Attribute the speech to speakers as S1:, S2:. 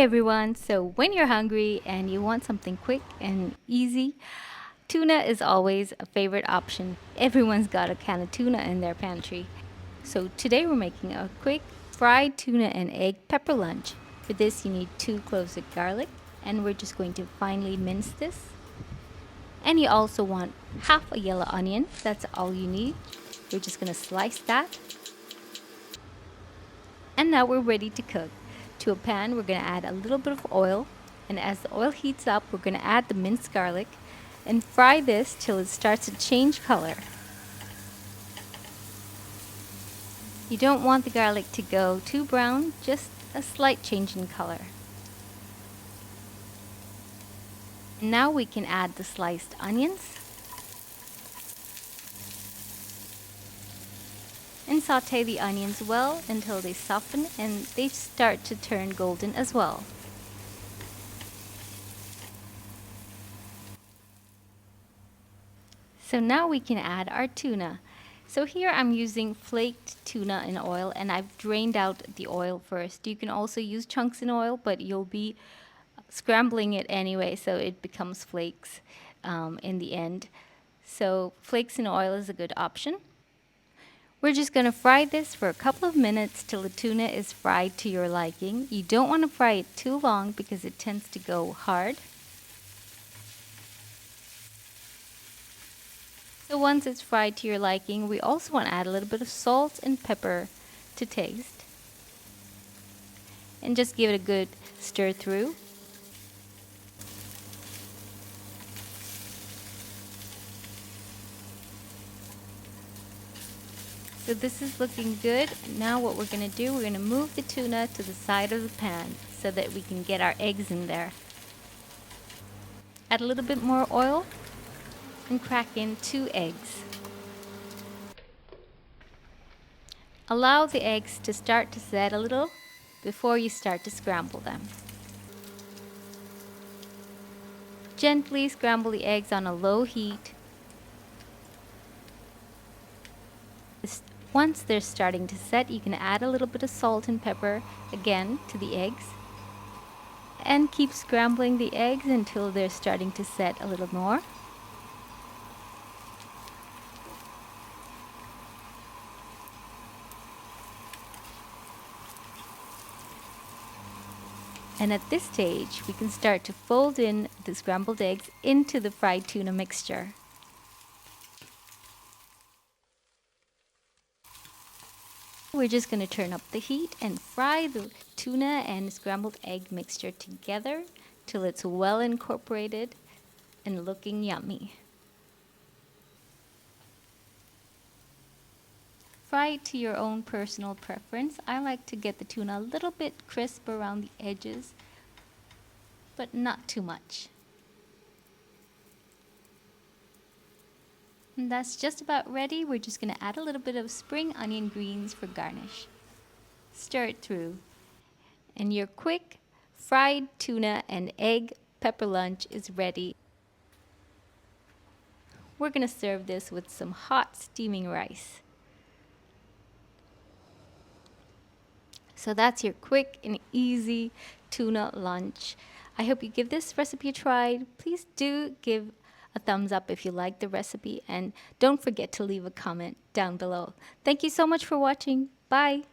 S1: everyone. So, when you're hungry and you want something quick and easy, tuna is always a favorite option. Everyone's got a can of tuna in their pantry. So, today we're making a quick fried tuna and egg pepper lunch. For this, you need 2 cloves of garlic, and we're just going to finely mince this. And you also want half a yellow onion. That's all you need. We're just going to slice that. And now we're ready to cook. To a pan, we're going to add a little bit of oil. And as the oil heats up, we're going to add the minced garlic and fry this till it starts to change color. You don't want the garlic to go too brown, just a slight change in color. Now we can add the sliced onions and saute the onions well until they soften and they start to turn golden as well. So now we can add our tuna. So here I'm using flaked tuna in oil, and I've drained out the oil first. You can also use chunks in oil, but you'll be scrambling it anyway, so it becomes flakes in the end. So flakes in oil is a good option. We're just going to fry this for a couple of minutes till the tuna is fried to your liking. You don't want to fry it too long because it tends to go hard. So once it's fried to your liking, we also want to add a little bit of salt and pepper to taste. And just give it a good stir through. So this is looking good. Now what we're going to do, we're going to move the tuna to the side of the pan so that we can get our eggs in there. Add a little bit more oil and crack in 2 eggs. Allow the eggs to start to set a little before you start to scramble them. Gently scramble the eggs on a low heat. Once they're starting to set, you can add a little bit of salt and pepper again to the eggs. And keep scrambling the eggs until they're starting to set a little more. And at this stage, we can start to fold in the scrambled eggs into the fried tuna mixture. We're just going to turn up the heat and fry the tuna and scrambled egg mixture together till it's well incorporated and looking yummy. Fry it to your own personal preference. I like to get the tuna a little bit crisp around the edges, but not too much. And that's just about ready. We're just going to add a little bit of spring onion greens for garnish. Stir it through. And your quick fried tuna and egg pepper lunch is ready. We're going to serve this with some hot steaming rice. So that's your quick and easy tuna lunch. I hope you give this recipe a try. Please do give a thumbs up if you like the recipe, and don't forget to leave a comment down below. Thank you so much for watching. Bye.